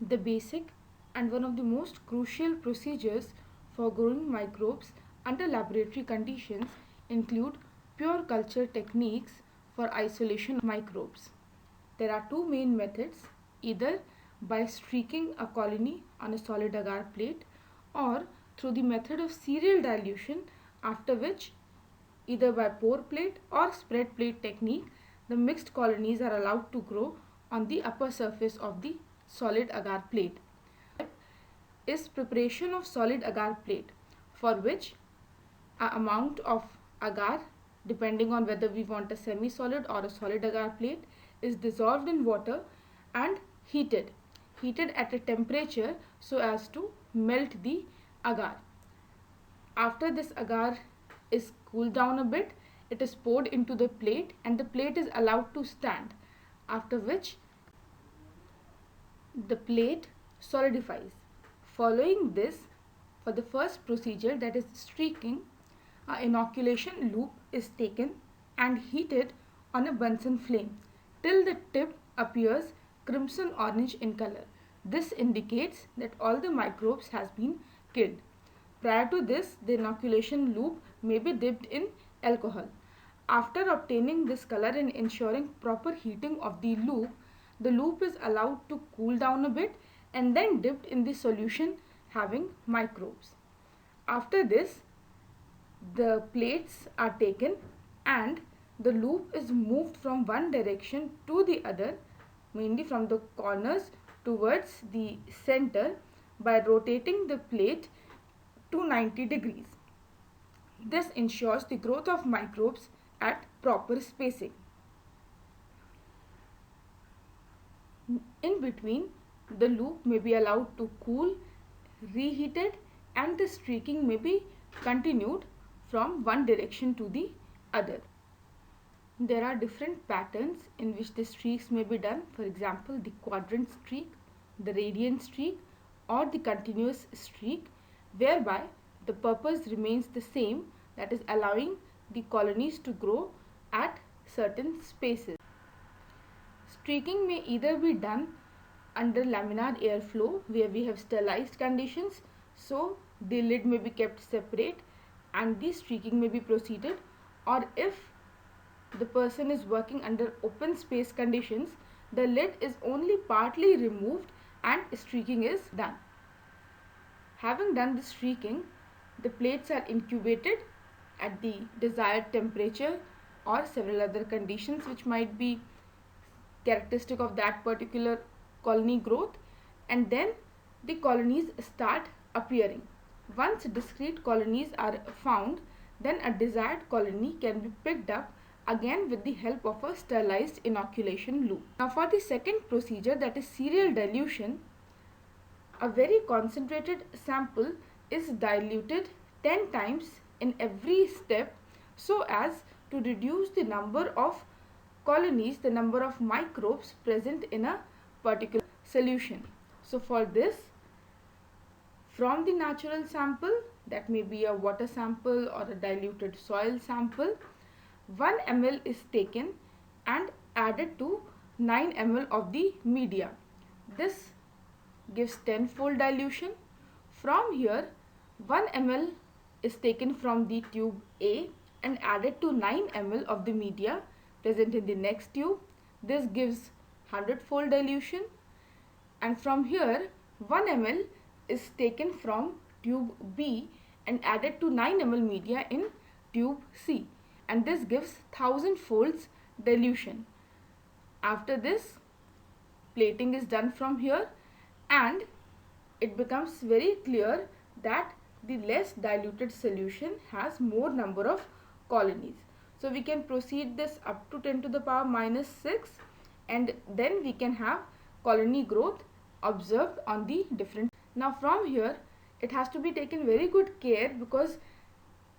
The basic and one of the most crucial procedures for growing microbes under laboratory conditions include pure culture techniques for isolation of microbes. There are two main methods, either by streaking a colony on a solid agar plate or through the method of serial dilution, after which either by pour plate or spread plate technique, the mixed colonies are allowed to grow on the upper surface of the solid agar plate. Is preparation of solid agar plate, for which a amount of agar, depending on whether we want a semi-solid or a solid agar plate, is dissolved in water and heated at a temperature so as to melt the agar. After this agar is cooled down a bit, it is poured into the plate and the plate is allowed to stand, after which the plate solidifies. Following this, for the first procedure, that is streaking, an inoculation loop is taken and heated on a Bunsen flame till the tip appears crimson orange in color. This indicates that all the microbes has been killed. Prior to this, the inoculation loop may be dipped in alcohol. After obtaining this color and ensuring proper heating of the loop is allowed to cool down a bit and then dipped in the solution having microbes. After this, the plates are taken and the loop is moved from one direction to the other, mainly from the corners towards the center, by rotating the plate to 90 degrees. This ensures the growth of microbes at proper spacing. In between, the loop may be allowed to cool, reheated, and the streaking may be continued from one direction to the other. There are different patterns in which the streaks may be done. For example, the quadrant streak, the radiant streak, or the continuous streak, whereby the purpose remains the same, that is allowing the colonies to grow at certain spaces. Streaking may either be done under laminar airflow where we have sterilized conditions, so the lid may be kept separate and the streaking may be proceeded, or if the person is working under open space conditions, the lid is only partly removed and streaking is done. Having done the streaking, the plates are incubated at the desired temperature or several other conditions which might be characteristic of that particular colony growth, and then the colonies start appearing. Once discrete colonies are found, then a desired colony can be picked up again with the help of a sterilized inoculation loop. Now for the second procedure, that is serial dilution, a very concentrated sample is diluted 10 times in every step so as to reduce the number of colonies, the number of microbes present in a particular solution. So for this, from the natural sample, that may be a water sample or a diluted soil sample, 1 ml is taken and added to 9 ml of the media. This gives 10-fold dilution. From here, 1 ml is taken from the tube A and added to 9 ml of the media present in the next tube. This gives 100-fold dilution, and from here 1 ml is taken from tube B and added to 9 ml media in tube C, and this gives 1000 folds dilution. After this, plating is done from here and it becomes very clear that the less diluted solution has more number of colonies. So we can proceed this up to 10 to the power minus 6 and then we can have colony growth observed on the different. Now from here it has to be taken very good care, because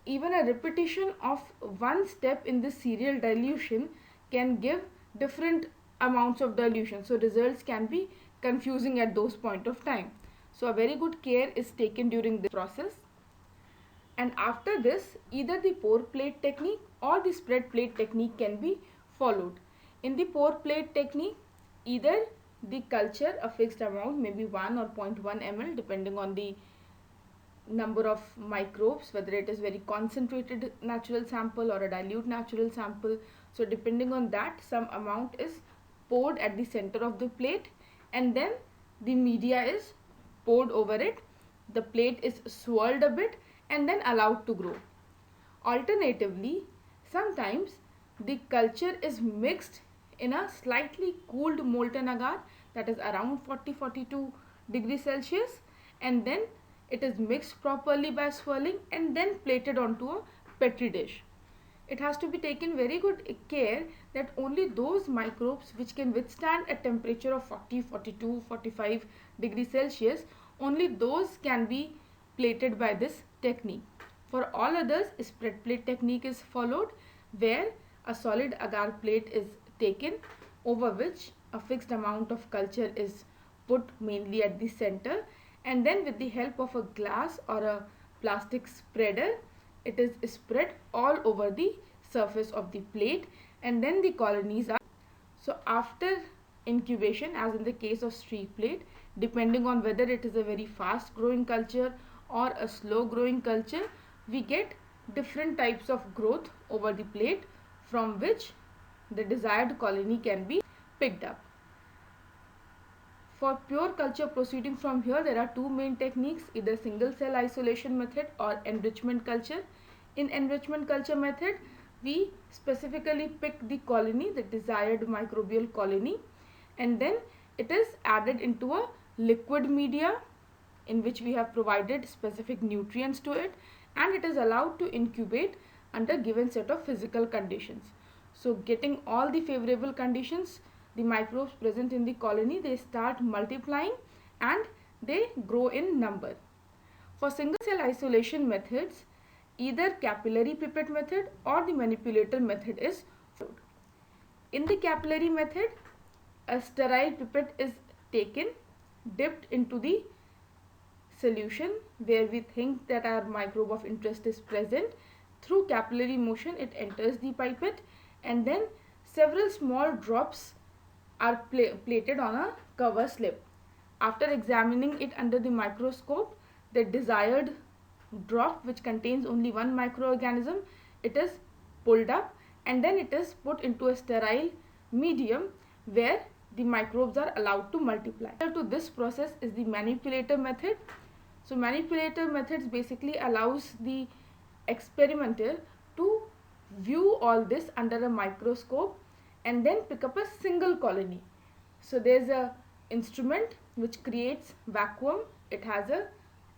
even a repetition of one step in this serial dilution can give different amounts of dilution, so results can be confusing at those point of time. So a very good care is taken during this process. And after this, either the pour plate technique or the spread plate technique can be followed. In the pour plate technique, either the culture a fixed amount, maybe 1 or 0.1 ml, depending on the number of microbes, whether it is very concentrated natural sample or a dilute natural sample. So depending on that, some amount is poured at the center of the plate, and then the media is poured over it. The plate is swirled a bit and then allowed to grow. Alternatively, sometimes the culture is mixed in a slightly cooled molten agar, that is around 40-42 degrees Celsius, and then it is mixed properly by swirling and then plated onto a petri dish. It has to be taken very good care that only those microbes which can withstand a temperature of 40, 42, 45 degrees Celsius, only those can be plated by this technique. For all others, spread plate technique is followed, where a solid agar plate is taken over which a fixed amount of culture is put mainly at the center, and then with the help of a glass or a plastic spreader, it is spread all over the surface of the plate, and then the colonies are. So after incubation, as in the case of streak plate, depending on whether it is a very fast growing culture or a slow growing culture, we get different types of growth over the plate from which the desired colony can be picked up. For pure culture proceeding from here, there are two main techniques, either single cell isolation method or enrichment culture. In enrichment culture method, we specifically pick the colony, the desired microbial colony, and then it is added into a liquid media in which we have provided specific nutrients to it, and it is allowed to incubate under given set of physical conditions. So getting all the favorable conditions, the microbes present in the colony, they start multiplying and they grow in number. For single cell isolation methods, either capillary pipette method or the manipulator method is followed. In the capillary method, a sterile pipette is taken, dipped into the solution where we think that our microbe of interest is present. Through capillary motion, it enters the pipette, and then several small drops are plated on a cover slip. After examining it under the microscope, the desired drop, which contains only one microorganism, it is pulled up, and then it is put into a sterile medium where the microbes are allowed to multiply. To this process is the manipulator method. So manipulator methods basically allows the experimenter to view all this under a microscope and then pick up a single colony. So there's a instrument which creates vacuum. It has a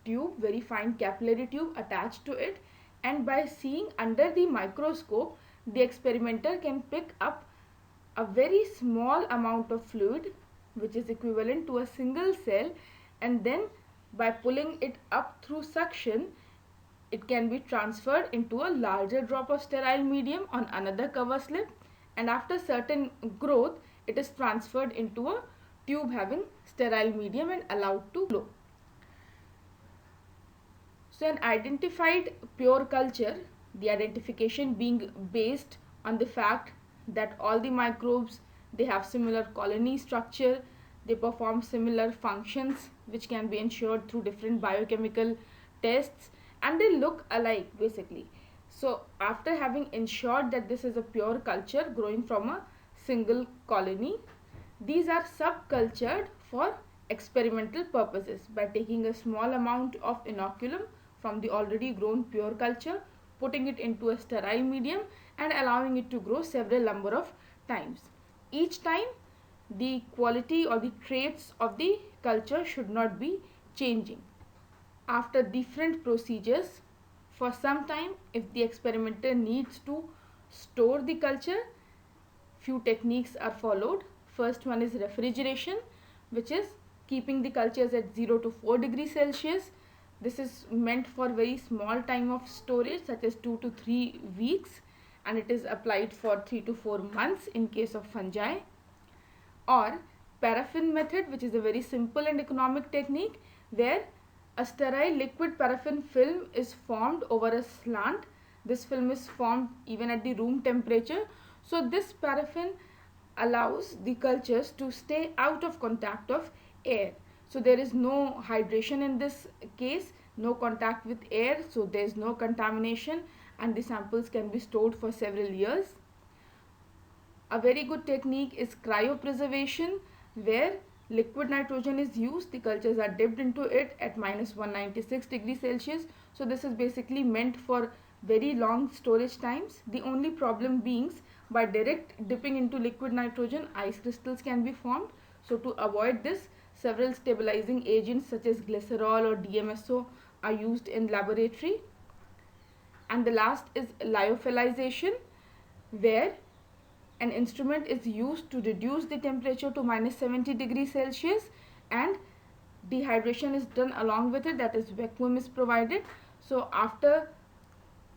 tube, very fine capillary tube attached to it, and by seeing under the microscope, the experimenter can pick up a very small amount of fluid which is equivalent to a single cell, and then by pulling it up through suction, it can be transferred into a larger drop of sterile medium on another cover slip, and after certain growth, it is transferred into a tube having sterile medium and allowed to flow. So an identified pure culture, the identification being based on the fact that all the microbes, they have similar colony structure, they perform similar functions which can be ensured through different biochemical tests, and they look alike basically. So after having ensured that this is a pure culture growing from a single colony, these are subcultured for experimental purposes by taking a small amount of inoculum from the already grown pure culture, putting it into a sterile medium and allowing it to grow several number of times. Each time the quality or the traits of the culture should not be changing. After different procedures, for some time, if the experimenter needs to store the culture, few techniques are followed. First one is refrigeration, which is keeping the cultures at 0 to 4 degrees Celsius. This is meant for very small time of storage, such as 2 to 3 weeks, and it is applied for 3 to 4 months in case of fungi. Or paraffin method, which is a very simple and economic technique where a sterile liquid paraffin film is formed over a slant. This film is formed even at the room temperature. So this paraffin allows the cultures to stay out of contact of air. So there is no hydration in this case, no contact with air, so there is no contamination, and the samples can be stored for several years. A very good technique is cryopreservation, where liquid nitrogen is used. The cultures are dipped into it at minus 196 degrees Celsius. So this is basically meant for very long storage times. The only problem being, by direct dipping into liquid nitrogen, ice crystals can be formed. So to avoid this, several stabilizing agents such as glycerol or DMSO are used in laboratory. And the last is lyophilization, where an instrument is used to reduce the temperature to minus 70 degrees Celsius, and dehydration is done along with it, that is vacuum is provided. So after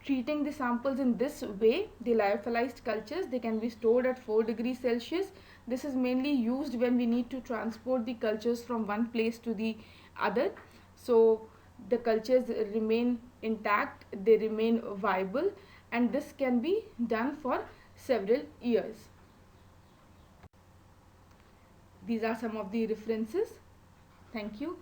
treating the samples in this way, the lyophilized cultures, they can be stored at 4 degrees Celsius. This is mainly used when we need to transport the cultures from one place to the other. So the cultures remain intact, they remain viable, and this can be done for several years. These are some of the references. Thank you.